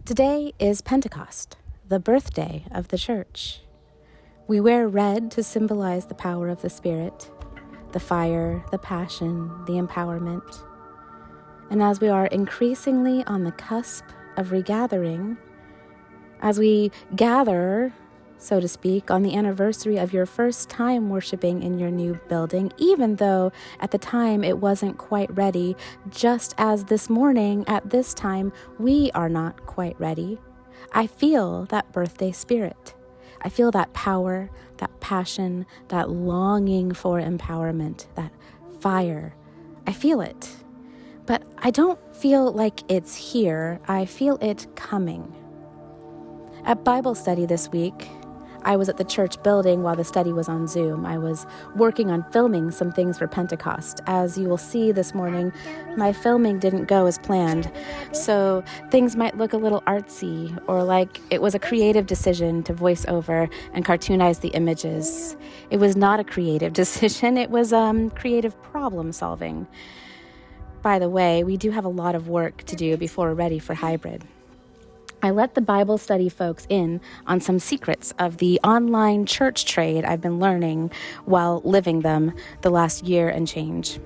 Today is Pentecost, the birthday of the church. We wear red to symbolize the power of the Spirit, the fire, the passion, the empowerment. And as we are increasingly on the cusp of regathering, as we gather, so to speak, on the anniversary of your first time worshiping in your new building, even though at the time it wasn't quite ready, just as this morning at this time we are not quite ready, I feel that birthday spirit. I feel that power, that passion, that longing for empowerment, that fire. I feel it. But I don't feel like it's here. I feel it coming. At Bible study this week, I was at the church building while the study was on Zoom. I was working on filming some things for Pentecost. As you will see this morning, my filming didn't go as planned, so things might look a little artsy or like it was a creative decision to voice over and cartoonize the images. It was not a creative decision, it was creative problem solving. By the way, we do have a lot of work to do before we're ready for hybrid. I let the Bible study folks in on some secrets of the online church trade I've been learning while living them the last year and change.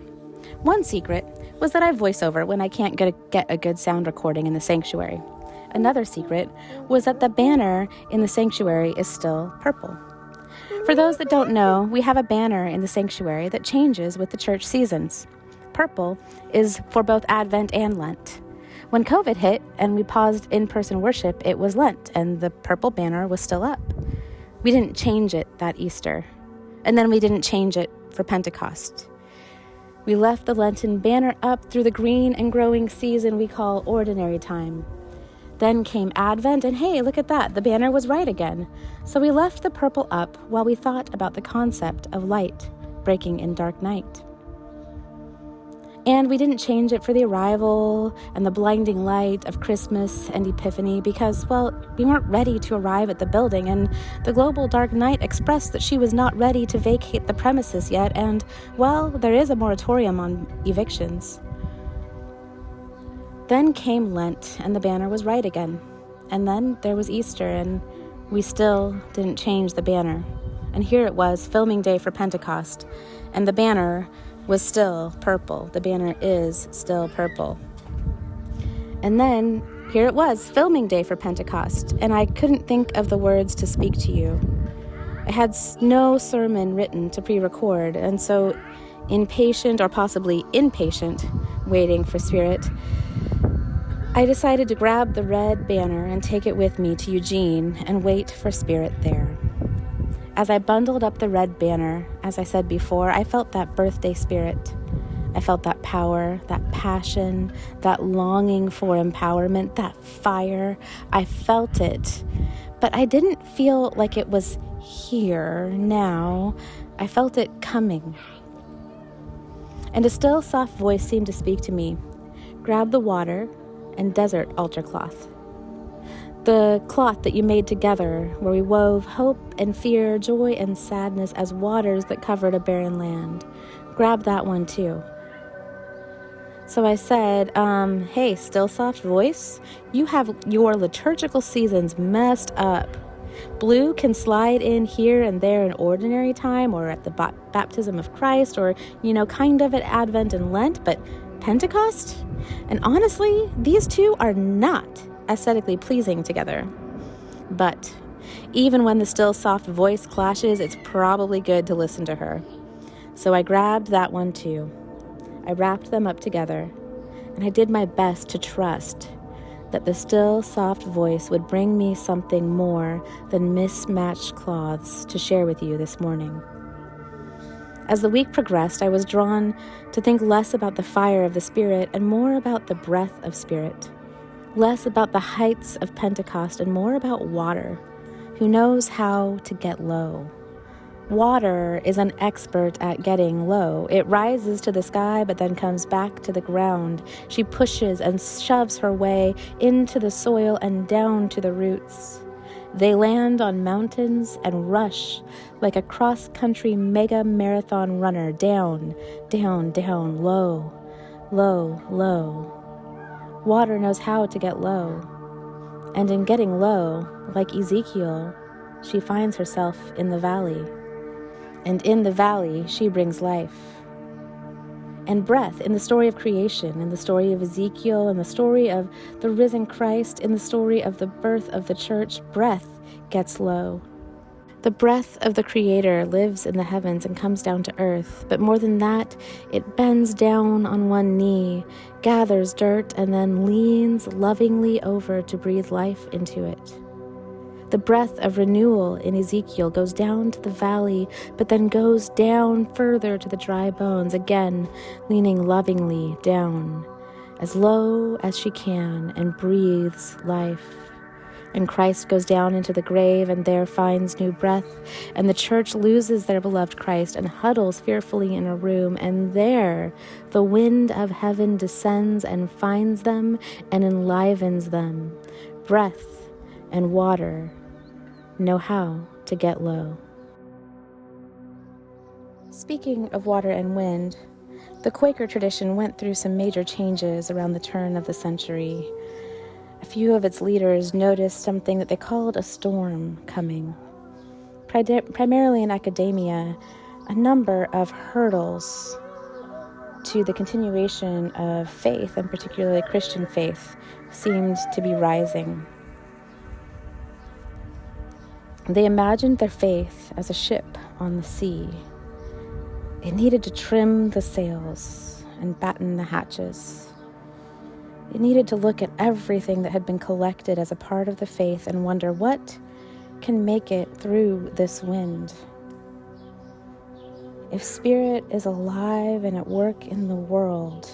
One secret was that I voice over when I can't get a good sound recording in the sanctuary. Another secret was that the banner in the sanctuary is still purple. For those that don't know, we have a banner in the sanctuary that changes with the church seasons. Purple is for both Advent and Lent. When COVID hit and we paused in-person worship, it was Lent, and the purple banner was still up. We didn't change it that Easter, and then we didn't change it for Pentecost. We left the Lenten banner up through the green and growing season we call ordinary time. Then came Advent, and hey, look at that, the banner was right again. So we left the purple up while we thought about the concept of light breaking in dark night. And we didn't change it for the arrival and the blinding light of Christmas and Epiphany because, well, we weren't ready to arrive at the building, and the global dark night expressed that she was not ready to vacate the premises yet, and, well, there is a moratorium on evictions. Then came Lent, and the banner was right again. And then there was Easter, and we still didn't change the banner. And here it was, filming day for Pentecost, and the banner was still purple. The banner is still purple. And then here it was, filming day for Pentecost, and I couldn't think of the words to speak to you. I had no sermon written to pre-record, and so impatient or possibly impatient, waiting for Spirit, I decided to grab the red banner and take it with me to Eugene and wait for Spirit there. As I bundled up the red banner, as I said before, I felt that birthday spirit. I felt that power, that passion, that longing for empowerment, that fire. I felt it, but I didn't feel like it was here now. I felt it coming. And a still, soft voice seemed to speak to me. Grab the water and desert altar cloth. The cloth that you made together, where we wove hope and fear, joy and sadness as waters that covered a barren land. Grab that one too. So I said, hey, still soft voice, you have your liturgical seasons messed up. Blue can slide in here and there in ordinary time or at the baptism of Christ or, kind of at Advent and Lent, but Pentecost? And honestly, these two are not aesthetically pleasing together. But even when the still soft voice clashes, it's probably good to listen to her. So I grabbed that one too. I wrapped them up together, and I did my best to trust that the still soft voice would bring me something more than mismatched cloths to share with you this morning. As the week progressed, I was drawn to think less about the fire of the Spirit and more about the breath of Spirit. Less about the heights of Pentecost and more about water, who knows how to get low. Water is an expert at getting low. It rises to the sky but then comes back to the ground. She pushes and shoves her way into the soil and down to the roots. They land on mountains and rush like a cross-country mega marathon runner down, down, down, low, low, low. Water knows how to get low. And in getting low, like Ezekiel, she finds herself in the valley. And in the valley, she brings life. And breath in the story of creation, in the story of Ezekiel, in the story of the risen Christ, in the story of the birth of the church, breath gets low. The breath of the Creator lives in the heavens and comes down to earth. But more than that, it bends down on one knee, gathers dirt, and then leans lovingly over to breathe life into it. The breath of renewal in Ezekiel goes down to the valley, but then goes down further to the dry bones, again leaning lovingly down, as low as she can, and breathes life. And Christ goes down into the grave and there finds new breath, and the church loses their beloved Christ and huddles fearfully in a room, and there the wind of heaven descends and finds them and enlivens them. Breath and water know how to get low. Speaking of water and wind, the Quaker tradition went through some major changes around the turn of the century. A few of its leaders noticed something that they called a storm coming. Primarily in academia, a number of hurdles to the continuation of faith, and particularly Christian faith, seemed to be rising. They imagined their faith as a ship on the sea. It needed to trim the sails and batten the hatches. It needed to look at everything that had been collected as a part of the faith and wonder what can make it through this wind. If Spirit is alive and at work in the world,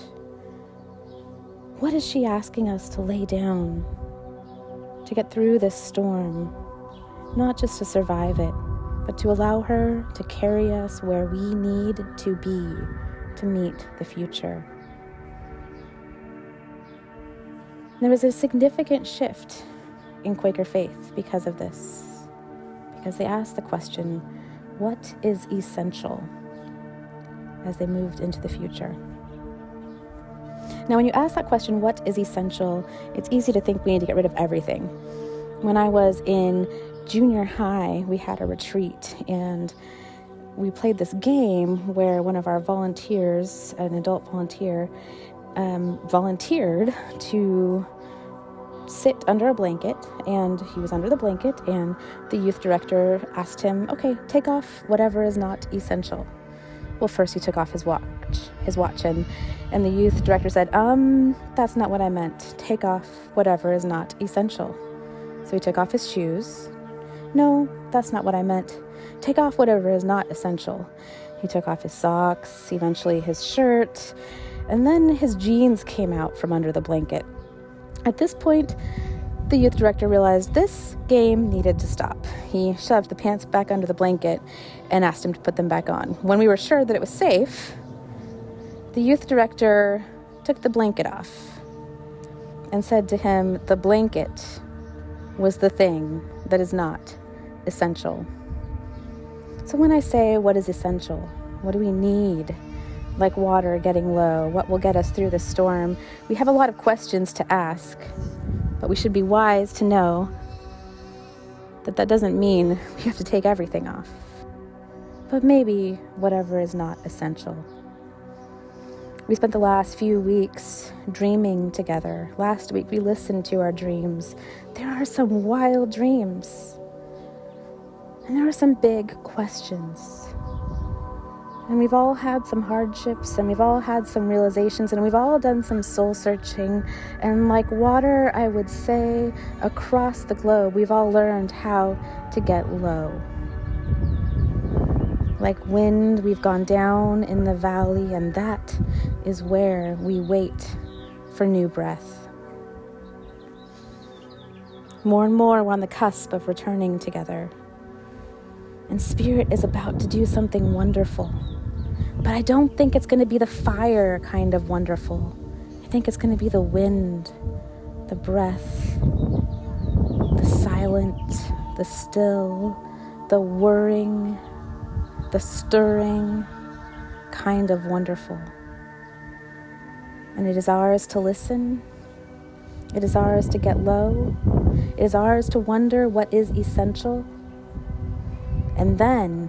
what is she asking us to lay down to get through this storm? Not just to survive it, but to allow her to carry us where we need to be to meet the future. There was a significant shift in Quaker faith because of this, because they asked the question, what is essential, as they moved into the future? Now, when you ask that question, what is essential, it's easy to think we need to get rid of everything. When I was in junior high, we had a retreat, and we played this game where one of our volunteers, an adult volunteer, volunteered to sit under a blanket, and he was under the blanket, and the youth director asked him, okay, take off whatever is not essential. Well, first he took off his watch, and the youth director said, that's not what I meant. Take off whatever is not essential. So he took off his shoes. No, that's not what I meant. Take off whatever is not essential. He took off his socks, eventually his shirt, and then his jeans came out from under the blanket. At this point, the youth director realized this game needed to stop. He shoved the pants back under the blanket and asked him to put them back on. When we were sure that it was safe, the youth director took the blanket off and said to him, the blanket was the thing that is not essential. So when I say what is essential, what do we need? Like water getting low, what will get us through the storm? We have a lot of questions to ask, but we should be wise to know that that doesn't mean we have to take everything off. But maybe whatever is not essential. We spent the last few weeks dreaming together. Last week we listened to our dreams. There are some wild dreams. And there are some big questions. And we've all had some hardships, and we've all had some realizations, and we've all done some soul searching. And like water, I would say, across the globe, we've all learned how to get low. Like wind, we've gone down in the valley, and that is where we wait for new breath. More and more, we're on the cusp of returning together. And Spirit is about to do something wonderful. But I don't think it's going to be the fire kind of wonderful. I think it's going to be the wind, the breath, the silent, the still, the whirring, the stirring kind of wonderful. And it is ours to listen, It is ours to get low. It is ours to wonder what is essential. And then,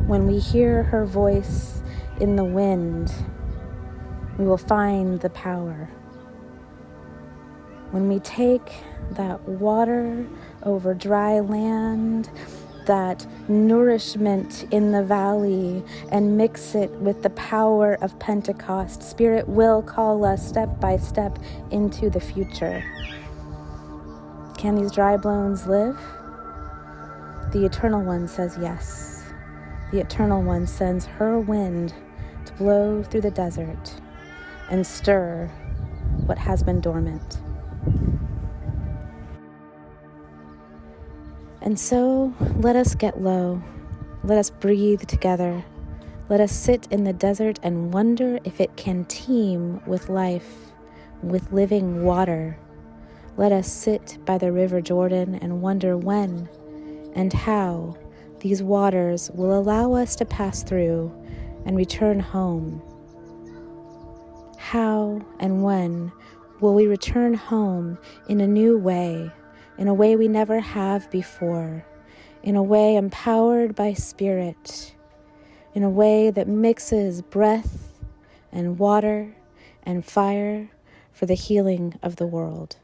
when we hear her voice in the wind, we will find the power. When we take that water over dry land, that nourishment in the valley, and mix it with the power of Pentecost, Spirit will call us step by step into the future. Can these dry bones live? The Eternal One says yes. The Eternal One sends her wind to blow through the desert and stir what has been dormant. And so let us get low. Let us breathe together. Let us sit in the desert and wonder if it can teem with life, with living water. Let us sit by the River Jordan and wonder when and how these waters will allow us to pass through and return home. How and when will we return home in a new way, in a way we never have before, in a way empowered by Spirit, in a way that mixes breath and water and fire for the healing of the world.